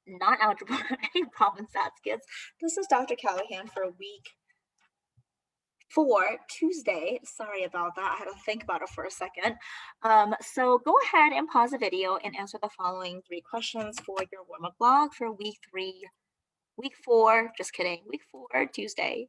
not algebra, any problem stats kids. This is Dr. Callahan for week 4, Tuesday. Sorry about that. I had to think about it for a second. So go ahead and pause the video and answer the following 3 questions for your warm-up blog for week 4, just kidding, week 4, Tuesday.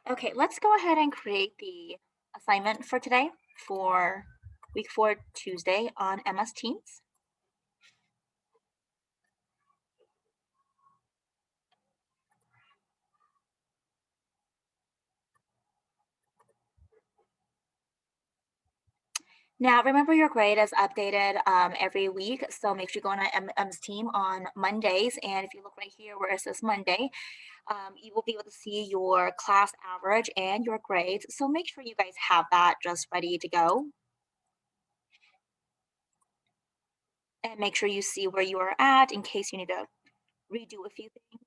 Okay, let's go ahead and create the assignment for today for week 4, Tuesday on MS Teams. Now, remember your grade is updated every week, so make sure you go on MM's team on Mondays. And if you look right here where it says Monday, you will be able to see your class average and your grades. So make sure you guys have that just ready to go. And make sure you see where you are at in case you need to redo a few things.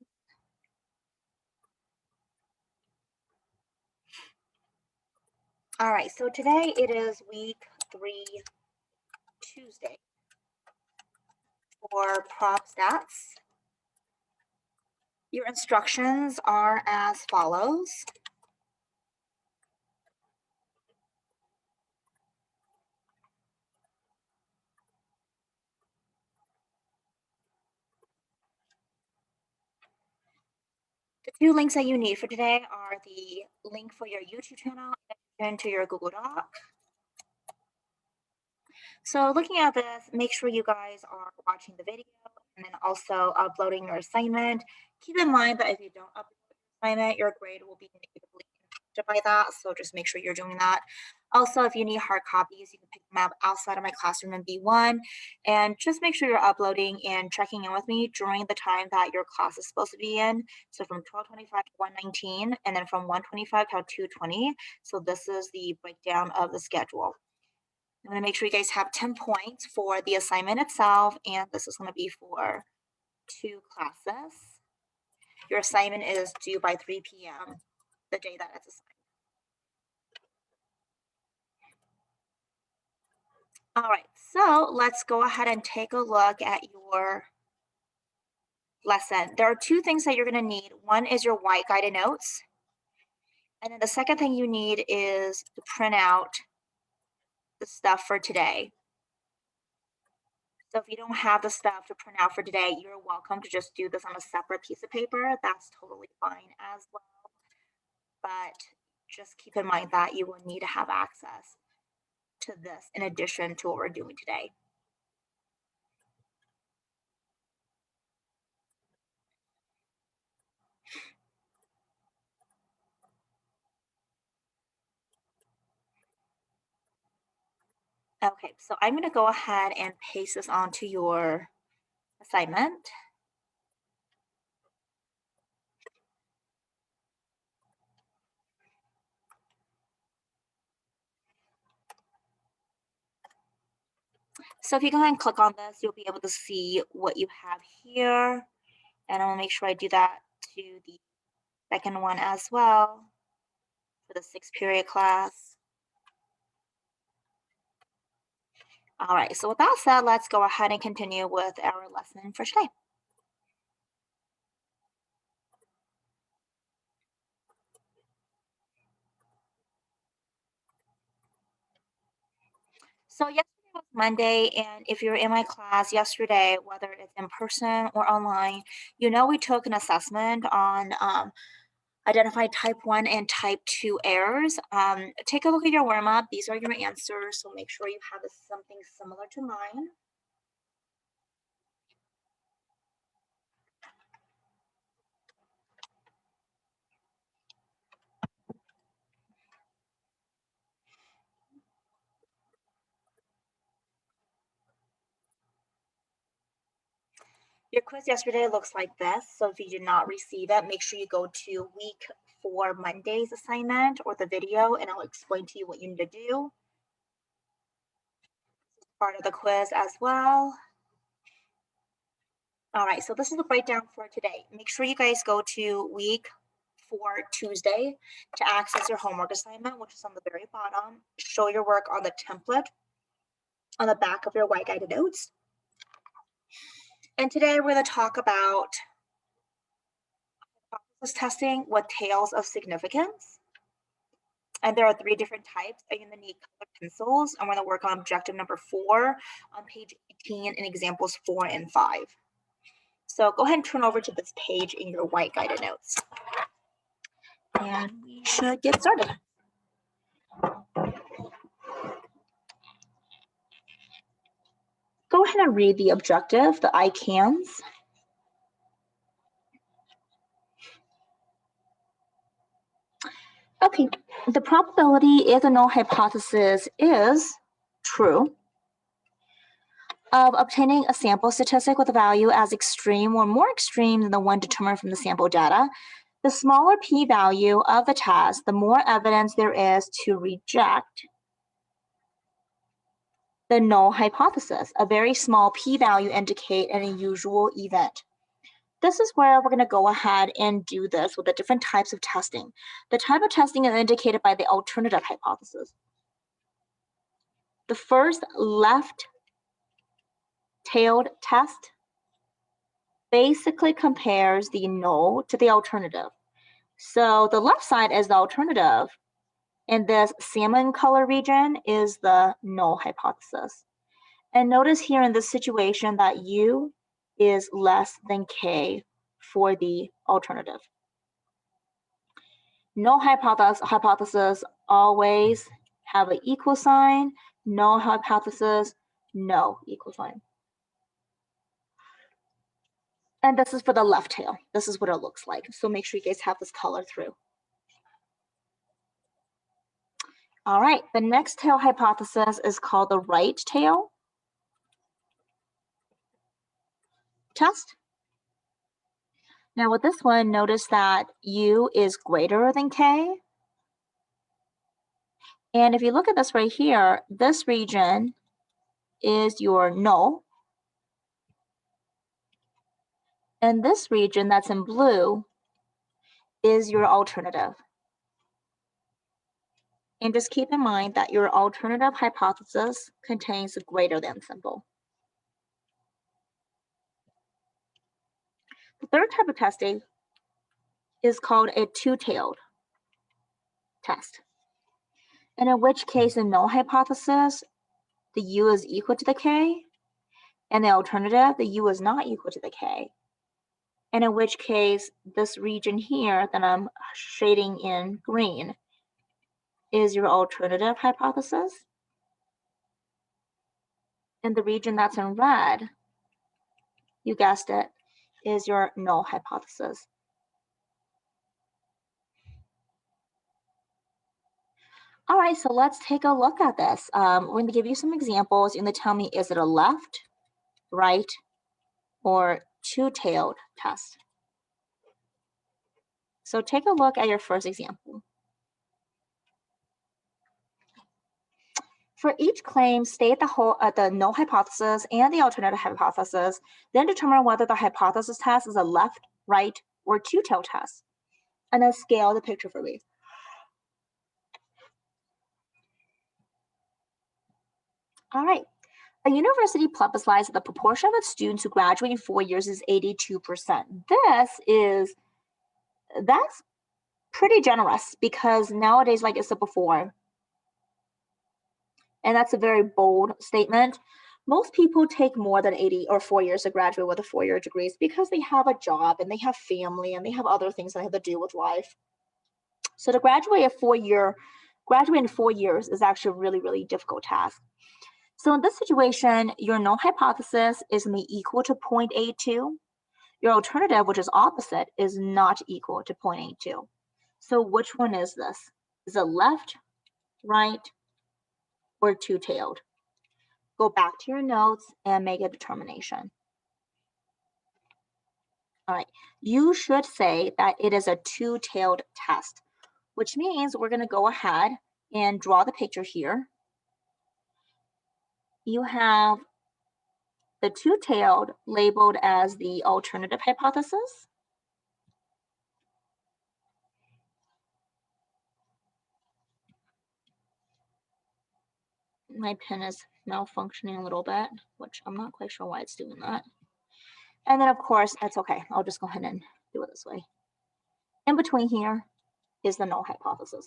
All right, so today it is week 3, Tuesday for ProbStats. Your instructions are as follows. The 2 links that you need for today are the link for your YouTube channel and to your Google Doc. So looking at this, make sure you guys are watching the video and then also uploading your assignment. Keep in mind that if you don't upload your assignment, your grade will be negatively impacted by that. So just make sure you're doing that. Also, if you need hard copies, you can pick them up outside of my classroom in B1. And just make sure you're uploading and checking in with me during the time that your class is supposed to be in. So from 12:25 to 1:19, and then from 1:25 to 2:20. So this is the breakdown of the schedule. I'm going to make sure you guys have 10 points for the assignment itself, and this is going to be for 2 classes. Your assignment is due by 3 p.m. the day that it's assigned. All right, so let's go ahead and take a look at your lesson. There are 2 things that you're going to need. One is your white guided notes, and then the second thing you need is to print out the stuff for today. So if you don't have the stuff to print out for today, you're welcome to just do this on a separate piece of paper. That's totally fine as well. But just keep in mind that you will need to have access to this in addition to what we're doing today. Okay, so I'm going to go ahead and paste this onto your assignment. So if you go ahead and click on this, you'll be able to see what you have here. And I'll make sure I do that to the second one as well for the 6th period class. All right, so with that said, let's go ahead and continue with our lesson for today. So yesterday was Monday, and if you're in my class yesterday, whether it's in person or online, we took an assessment on identify type 1 and type 2 errors. Take a look at your warm-up. These are your answers, so make sure you have something similar to mine. Your quiz yesterday looks like this, so if you did not receive it, make sure you go to week for Monday's assignment or the video, and I'll explain to you what you need to do. Part of the quiz as well. All right, so this is the breakdown for today. Make sure you guys go to week 4 Tuesday to access your homework assignment, which is on the very bottom. Show your work on the template on the back of your white guided notes. And today we're going to talk about hypothesis testing with tails of significance. And there are 3 different types. You're going to need colored pencils. I'm going to work on objective number 4 on page 18 in examples 4 and 5. So go ahead and turn over to this page in your white guided notes. And we should get started. Go ahead and read the objective, the I cans. Okay, the probability if the null hypothesis is true of obtaining a sample statistic with a value as extreme or more extreme than the one determined from the sample data. The smaller p-value of the test, the more evidence there is to reject the null hypothesis. A very small p-value indicate an unusual event. This is where we're going to go ahead and do this with the different types of testing. The type of testing is indicated by the alternative hypothesis. The first left-tailed test basically compares the null to the alternative. So the left side is the alternative, and this salmon color region is the null hypothesis. And notice here in this situation that U is less than K for the alternative. Null hypothesis always have an equal sign. Null hypothesis, no equal sign. And this is for the left tail. This is what it looks like. So make sure you guys have this color through. All right, the next tail hypothesis is called the right tail test. Now with this one, notice that U is greater than K. And if you look at this right here, this region is your null. And this region that's in blue is your alternative. And just keep in mind that your alternative hypothesis contains a greater than symbol. The third type of testing is called a two-tailed test. And in which case, the null hypothesis, the U is equal to the K, and the alternative, the U is not equal to the K. And in which case, this region here that I'm shading in green is your alternative hypothesis. And the region that's in red, you guessed it, is your null hypothesis. All right, so let's take a look at this. We're going to give you some examples. You're going to tell me, is it a left, right, or two-tailed test? So take a look at your first example. For each claim, state the null hypothesis and the alternative hypothesis, then determine whether the hypothesis test is a left, right, or two-tailed test. And then scale the picture for me. All right. A university publicized that the proportion of its students who graduate in 4 years is 82%. That's pretty generous because nowadays, like I said before, and that's a very bold statement, most people take more than 80 or 4 years to graduate with a 4-year degree because they have a job and they have family and they have other things that have to do with life. So to graduate in 4 years is actually a really, really difficult task. So in this situation, your null hypothesis is going to be equal to 0.82. Your alternative, which is opposite, is not equal to 0.82. So which one is this? Is it left, right, or two-tailed? Go back to your notes and make a determination. All right, you should say that it is a two-tailed test, which means we're going to go ahead and draw the picture here. You have the two-tailed labeled as the alternative hypothesis. My pen is malfunctioning a little bit, which I'm not quite sure why it's doing that. And then, of course, that's okay. I'll just go ahead and do it this way. In between here is the null hypothesis.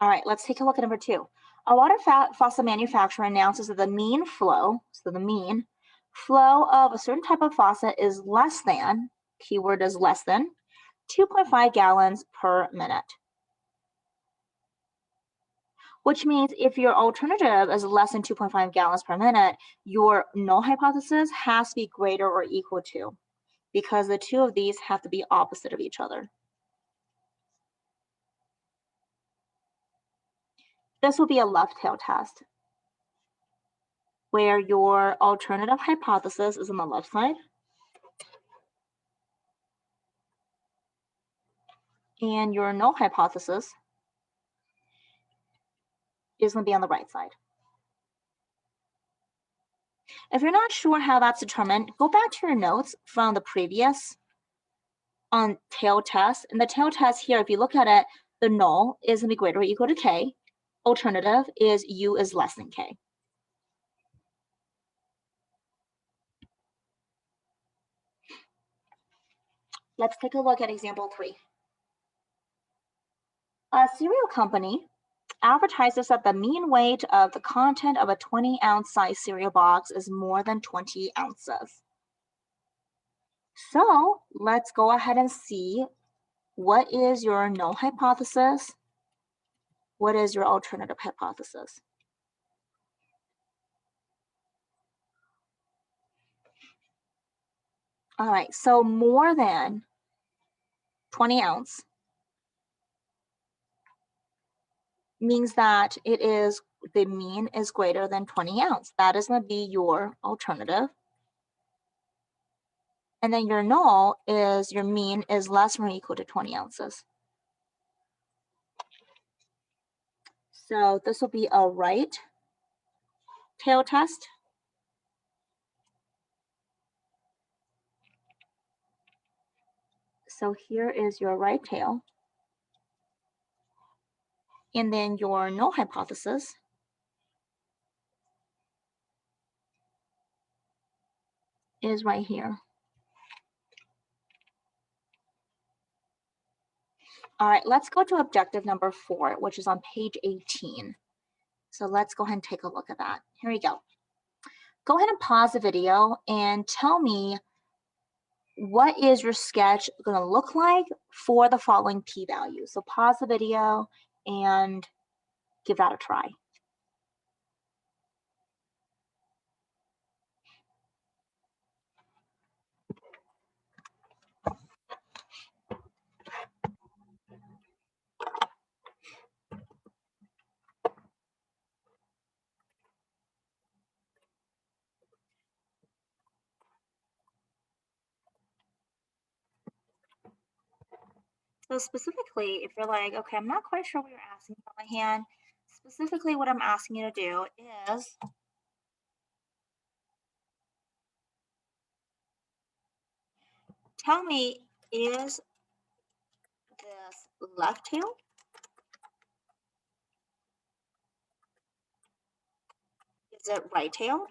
All right, let's take a look at number 2. A water faucet manufacturer announces that the mean flow, so the mean flow of a certain type of faucet is less than, keyword is less than, 2.5 gallons per minute. Which means if your alternative is less than 2.5 gallons per minute, your null hypothesis has to be greater or equal to, because the two of these have to be opposite of each other. This will be a left tail test, where your alternative hypothesis is on the left side, and your null hypothesis is going to be on the right side. If you're not sure how that's determined, go back to your notes from the previous on tail test. And the tail test here, if you look at it, the null is going to be greater or equal to k. Alternative is u is less than k. Let's take a look at example 3. A cereal company advertises that the mean weight of the content of a 20-ounce size cereal box is more than 20 ounces. So let's go ahead and see what is your null hypothesis, what is your alternative hypothesis. All right, so more than 20 ounce means that it is the mean is greater than 20 ounce. That is going to be your alternative. And then your null is your mean is less than or equal to 20 ounces. So this will be a right tail test. So here is your right tail. And then your null hypothesis is right here. All right, let's go to objective number 4, which is on page 18. So let's go ahead and take a look at that. Here we go. Go ahead and pause the video and tell me what is your sketch going to look like for the following p-value. So pause the video and give that a try. So specifically, if you're like, okay, I'm not quite sure what you're asking about my hand, specifically what I'm asking you to do is tell me, is this left tail? Is it right tailed?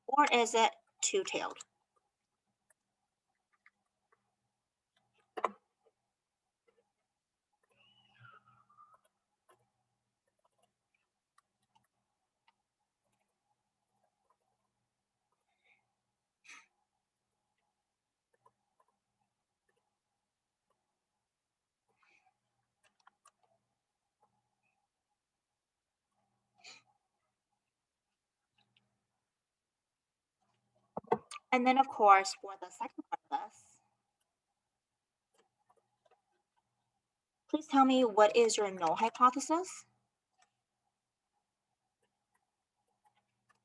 Or is it two-tailed? And then, of course, for the second part of this, Please tell me, what is your null hypothesis?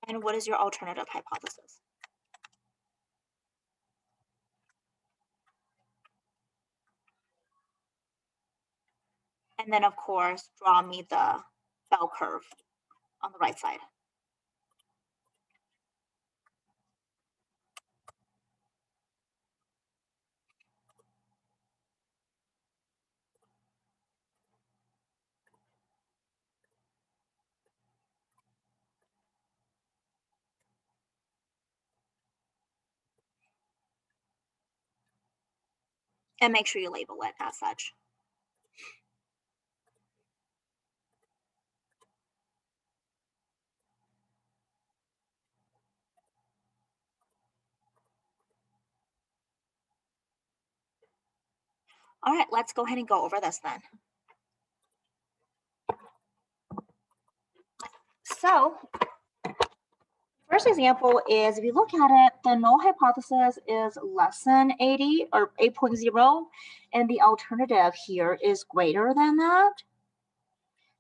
And what is your alternative hypothesis? And then, of course, draw me the bell curve on the right side. And make sure you label it as such. All right, let's go ahead and go over this then. So, first example is, if you look at it, the null hypothesis is less than 80 or 8.0, and the alternative here is greater than that.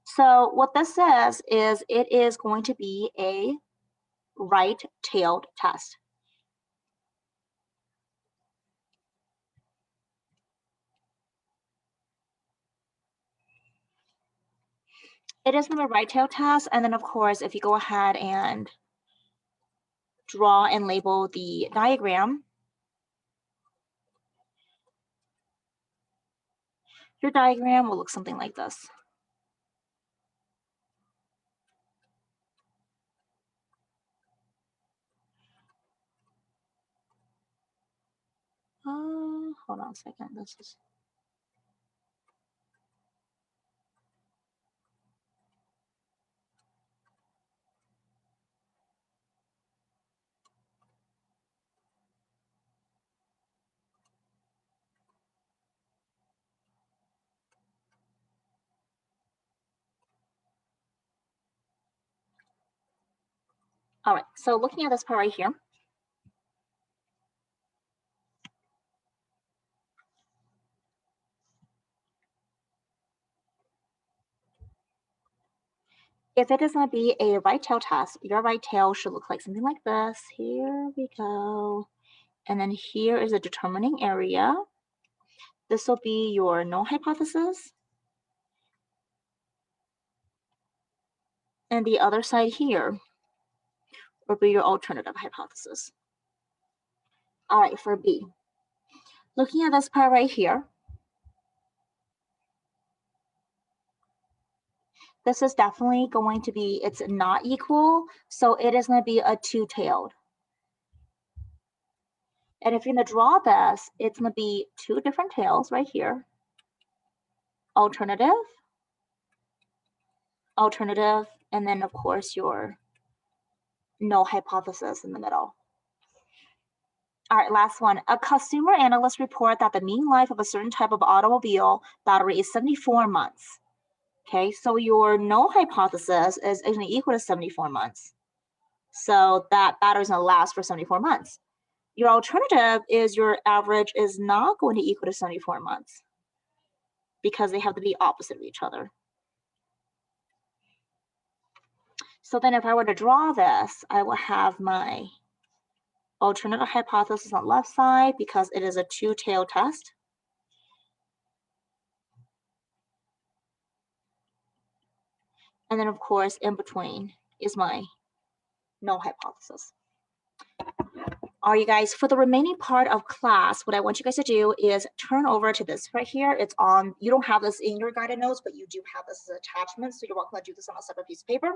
So what this says is it is going to be a right-tailed test. It is going to be a right-tailed test, and then of course, if you go ahead and draw and label the diagram, your diagram will look something like this. Hold on a second. This is all right. So looking at this part right here, if it is going to be a right tail test, your right tail should look like something like this. Here we go. And then here is a determining area. This will be your null hypothesis. And the other side here will be your alternative hypothesis. All right, for B. Looking at this part right here, this is definitely going to be, it's not equal, so it is going to be a two-tailed. And if you're going to draw this, it's going to be two different tails right here. Alternative, alternative, and then of course your null hypothesis in the middle. All right, last one. A consumer analyst report that the mean life of a certain type of automobile battery is 74 months. Okay, so your null hypothesis is going to equal to 74 months. So that battery is going to last for 74 months. Your alternative is your average is not going to equal to 74 months because they have to be opposite of each other. So then if I were to draw this, I will have my alternative hypothesis on the left side because it is a two-tailed test. And then of course, in between is my null hypothesis. All right, you guys, for the remaining part of class, what I want you guys to do is turn over to this right here. It's on, you don't have this in your guided notes, but you do have this as an attachment, so you're welcome to do this on a separate piece of paper.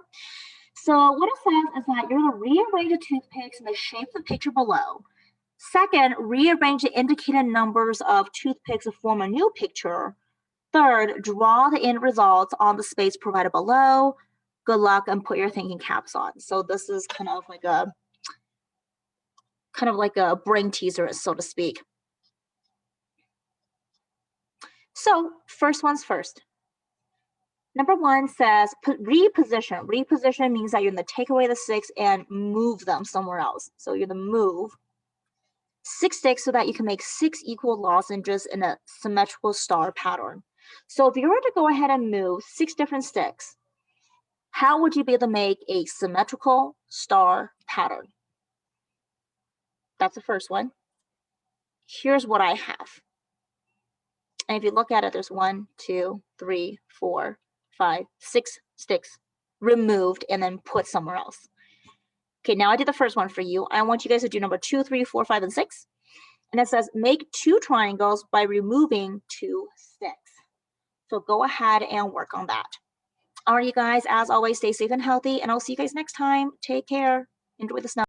So what it says is that you're going to rearrange the toothpicks in the shape of the picture below. Second, rearrange the indicated numbers of toothpicks to form a new picture. Third, draw the end results on the space provided below. Good luck and put your thinking caps on. So this is kind of like a brain teaser, so to speak. So first one's first. Number one says reposition. Reposition means that you're going to take away the 6 and move them somewhere else. So you're going to move 6 sticks so that you can make 6 equal lozenges in a symmetrical star pattern. So if you were to go ahead and move 6 different sticks, how would you be able to make a symmetrical star pattern? That's the first one. Here's what I have. And if you look at it, there's 1, 2, 3, 4, 5, 6 sticks removed and then put somewhere else. Okay, now I did the first one for you. I want you guys to do number 2, 3, 4, 5, and 6. And it says make 2 triangles by removing 2 sticks. So go ahead and work on that. All right, you guys, as always, stay safe and healthy, and I'll see you guys next time. Take care. Enjoy the snow.